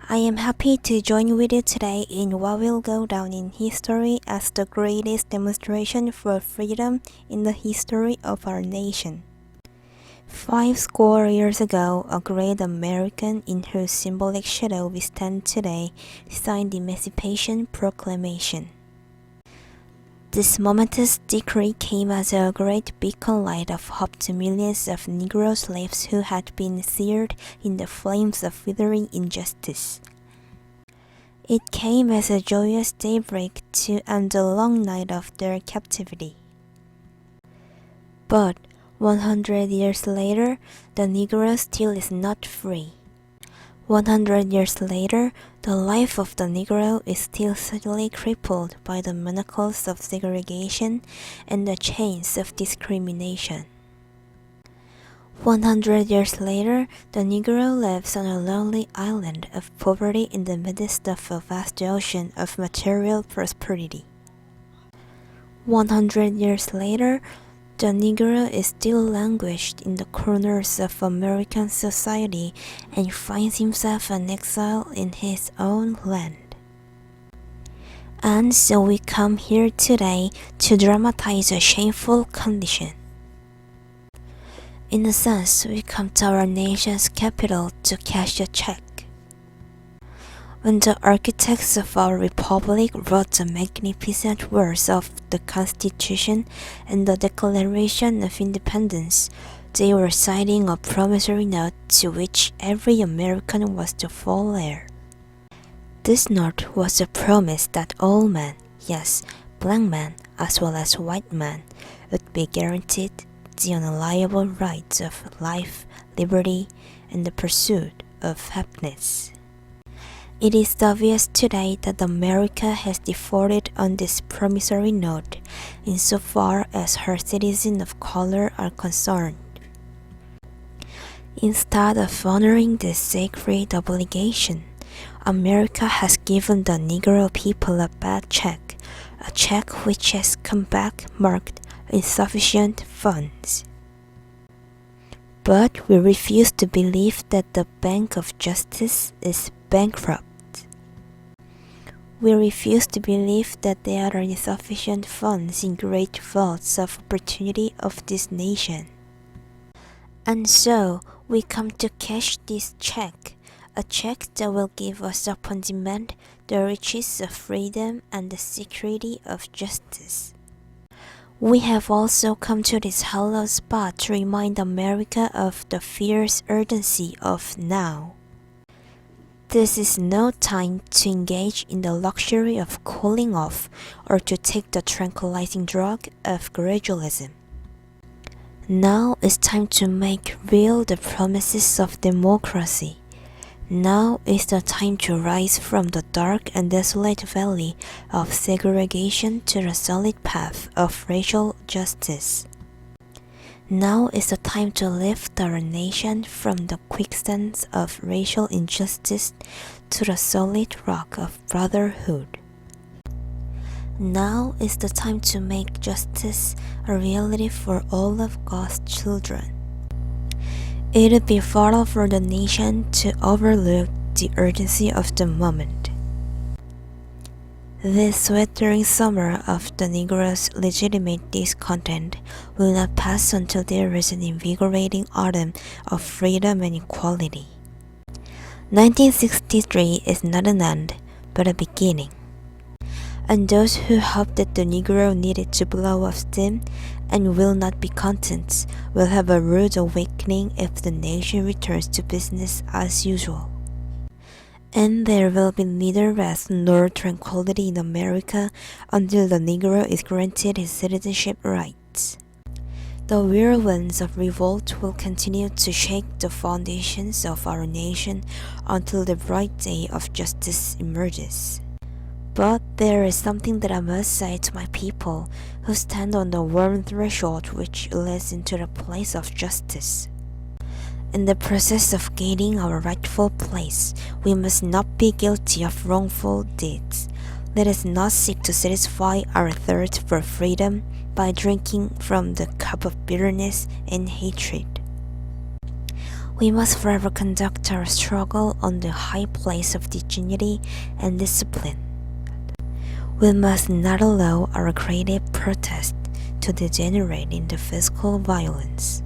I am happy to join with you today in what will go down in history as the greatest demonstration for freedom in the history of our nation. 50 years ago, a great American in whose symbolic shadow we stand today signed the Emancipation Proclamation. This momentous decree came as a great beacon light of hope to millions of Negro slaves who had been seared in the flames of withering injustice. It came as a joyous daybreak to end the long night of their captivity. But 100 years later, the Negro still is not free. 100 years later, the life of the Negro is still sadly crippled by the manacles of segregation and the chains of discrimination. 100 years later, the Negro lives on a lonely island of poverty in the midst of a vast ocean of material prosperity. 100 years later, the Negro is still languished in the corners of American society and finds himself an exile in his own land. And so we come here today to dramatize a shameful condition. In a sense, we come to our nation's capital to cash a check. When the architects of our republic wrote the magnificent words of the Constitution and the Declaration of Independence, they were signing a promissory note to which every American was to fall heir. This note was a promise that all men, yes, black men as well as white men, would be guaranteed the unalienable rights of life, liberty, and the pursuit of happiness. It is obvious today that America has defaulted on this promissory note insofar as her citizens of color are concerned. Instead of honoring this sacred obligation, America has given the Negro people a bad check, a check which has come back marked insufficient funds. But we refuse to believe that the Bank of Justice is bankrupt. We refuse to believe that there are insufficient funds in great vaults of opportunity of this nation. And so, we come to cash this check, a check that will give us upon demand the riches of freedom and the security of justice. We have also come to this hallowed spot to remind America of the fierce urgency of now. This is no time to engage in the luxury of cooling off or to take the tranquilizing drug of gradualism. Now is time to make real the promises of democracy. Now is the time to rise from the dark and desolate valley of segregation to the solid path of racial justice. Now is the time to lift our nation from the quicksands of racial injustice to the solid rock of brotherhood. Now is the time to make justice a reality for all of God's children. It would be fatal for the nation to overlook the urgency of the moment. This sweltering summer of the Negro's legitimate discontent will not pass until there is an invigorating autumn of freedom and equality. 1963 is not an end, but a beginning. And those who hope that the Negro needed to blow off steam and will not be content will have a rude awakening if the nation returns to business as usual. And there will be neither rest nor tranquility in America until the Negro is granted his citizenship rights. The whirlwinds of revolt will continue to shake the foundations of our nation until the bright day of justice emerges. But there is something that I must say to my people who stand on the warm threshold which leads into the place of justice. In the process of gaining our rightful place, we must not be guilty of wrongful deeds. Let us not seek to satisfy our thirst for freedom by drinking from the cup of bitterness and hatred. We must forever conduct our struggle on the high place of dignity and discipline. We must not allow our creative protest to degenerate into physical violence.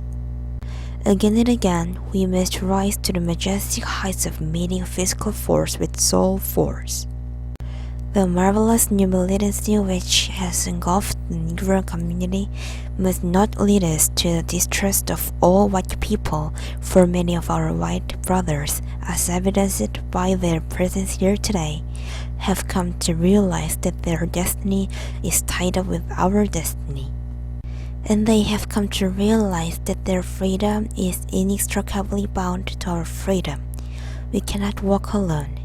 Again and again, we must rise to the majestic heights of meeting physical force with soul force. The marvelous new militancy which has engulfed the Negro community must not lead us to the distrust of all white people, for many of our white brothers, as evidenced by their presence here today, have come to realize that their destiny is tied up with our destiny. And they have come to realize that their freedom is inextricably bound to our freedom. We cannot walk alone.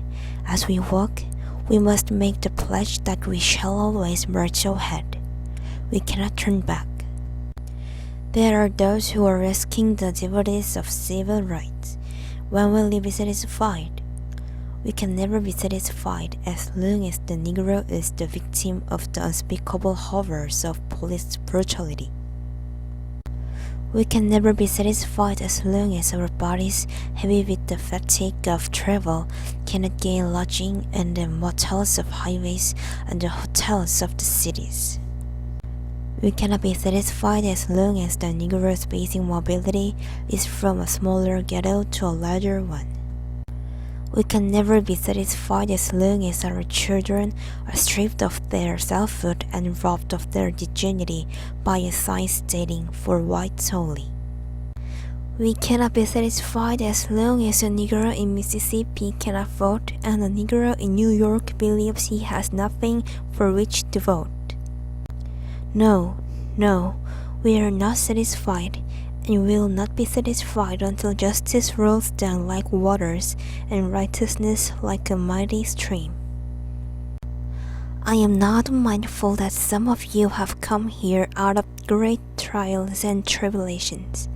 As we walk, we must make the pledge that we shall always march ahead. We cannot turn back. There are those who are risking the devotees of civil rights. When will we be satisfied? We can never be satisfied as long as the Negro is the victim of the unspeakable horrors of police brutality. We can never be satisfied as long as our bodies, heavy with the fatigue of travel, cannot gain lodging in the motels of highways and the hotels of the cities. We cannot be satisfied as long as the Negro's basic mobility is from a smaller ghetto to a larger one. We can never be satisfied as long as our children are stripped of their selfhood and robbed of their dignity by a sign stating "for whites only." We cannot be satisfied as long as a Negro in Mississippi cannot vote and a Negro in New York believes he has nothing for which to vote. No, we are not satisfied, and will not be satisfied until justice rolls down like waters and righteousness like a mighty stream. I am not mindful that some of you have come here out of great trials and tribulations.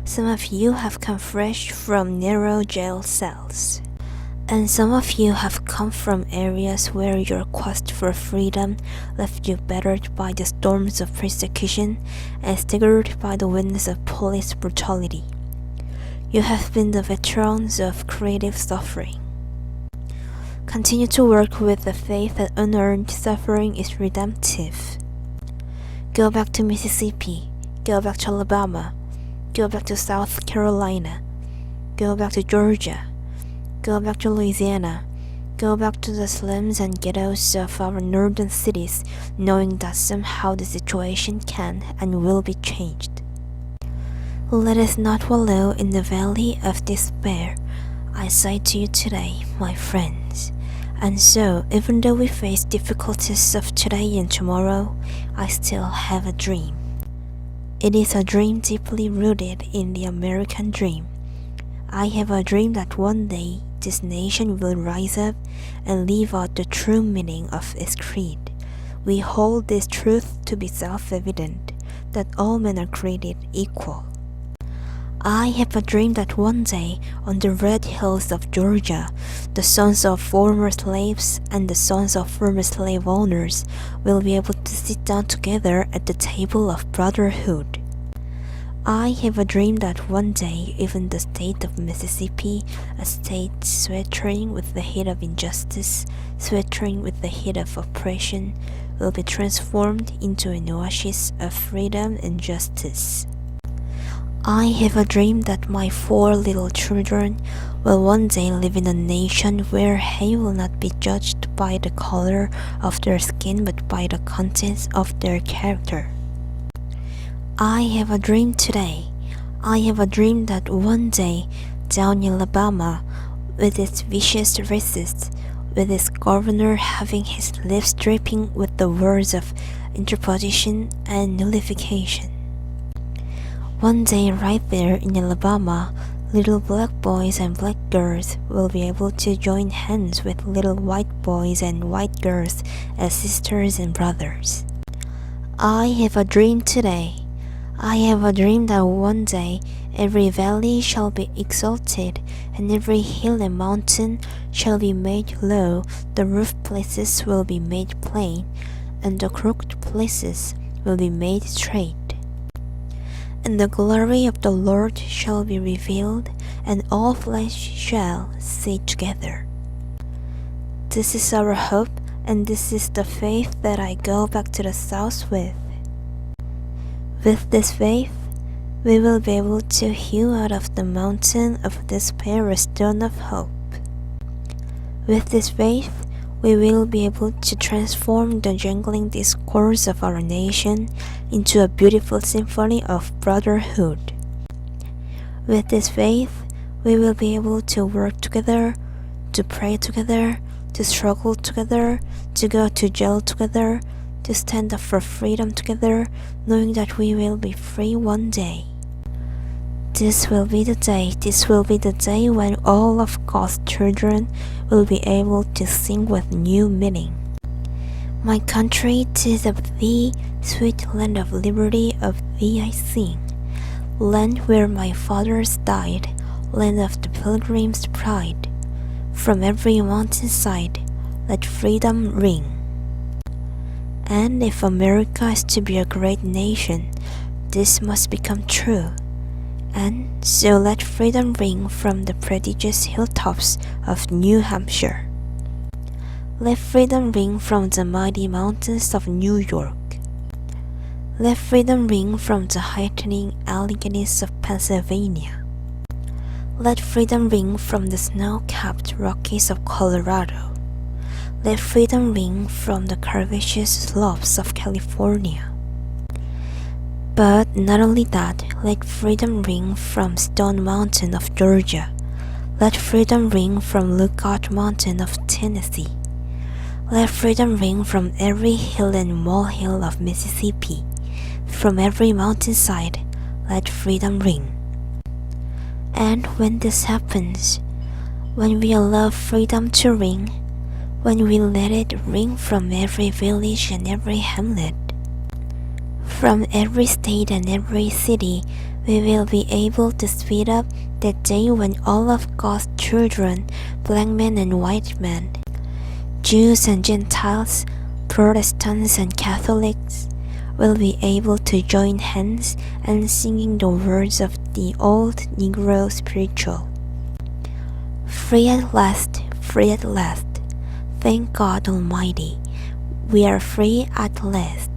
Some of you have come fresh from narrow jail cells. And some of you have come from areas where your quest for freedom left you battered by the storms of persecution and staggered by the winds of police brutality. You have been the veterans of creative suffering. Continue to work with the faith that unearned suffering is redemptive. Go back to Mississippi. Go back to Alabama. Go back to South Carolina. Go back to Georgia. Go back to Louisiana. Go back to the slums and ghettos of our northern cities, knowing that somehow the situation can and will be changed. Let us not wallow in the valley of despair. I say to you today, my friends. And so, even though we face difficulties of today and tomorrow, I still have a dream. It is a dream deeply rooted in the American dream. I have a dream that one day this nation will rise up and live out the true meaning of its creed. We hold this truth to be self-evident, that all men are created equal. I have a dream that one day, on the red hills of Georgia, the sons of former slaves and the sons of former slave owners will be able to sit down together at the table of brotherhood. I have a dream that one day even the state of Mississippi, a state sweltering with the heat of injustice, sweltering with the heat of oppression, will be transformed into an oasis of freedom and justice. I have a dream that my 4 little children will one day live in a nation where hate will not be judged by the color of their skin but by the contents of their character. I have a dream today. I have a dream that one day, down in Alabama, with its vicious racists, with its governor having his lips dripping with the words of interposition and nullification. One day right there in Alabama, little black boys and black girls will be able to join hands with little white boys and white girls as sisters and brothers. I have a dream today. I have a dream that one day every valley shall be exalted, and every hill and mountain shall be made low, the rough places will be made plain, and the crooked places will be made straight. And the glory of the Lord shall be revealed, and all flesh shall see together. This is our hope, and this is the faith that I go back to the south with. With this faith, we will be able to hew out of the mountain of despair a stone of hope. With this faith, we will be able to transform the jangling discourse of our nation into a beautiful symphony of brotherhood. With this faith, we will be able to work together, to pray together, to struggle together, to go to jail together, to stand up for freedom together, knowing that we will be free one day. This will be the day when all of God's children will be able to sing with new meaning. My country, 'tis of thee, sweet land of liberty, of thee I sing. Land where my fathers died, land of the pilgrim's pride. From every mountainside, let freedom ring. And if America is to be a great nation, this must become true. And so let freedom ring from the prodigious hilltops of New Hampshire. Let freedom ring from the mighty mountains of New York. Let freedom ring from the heightening Alleghenies of Pennsylvania. Let freedom ring from the snow-capped Rockies of Colorado. Let freedom ring from the curvaceous slopes of California. But not only that, let freedom ring from Stone Mountain of Georgia. Let freedom ring from Lookout Mountain of Tennessee. Let freedom ring from every hill and molehill of Mississippi. From every mountainside, let freedom ring. And when this happens, when we allow freedom to ring, when we let it ring from every village and every hamlet, from every state and every city, we will be able to speed up that day when all of God's children, black men and white men, Jews and Gentiles, Protestants and Catholics, will be able to join hands and singing the words of the old Negro spiritual. Free at last, free at last. Thank God Almighty, we are free at last.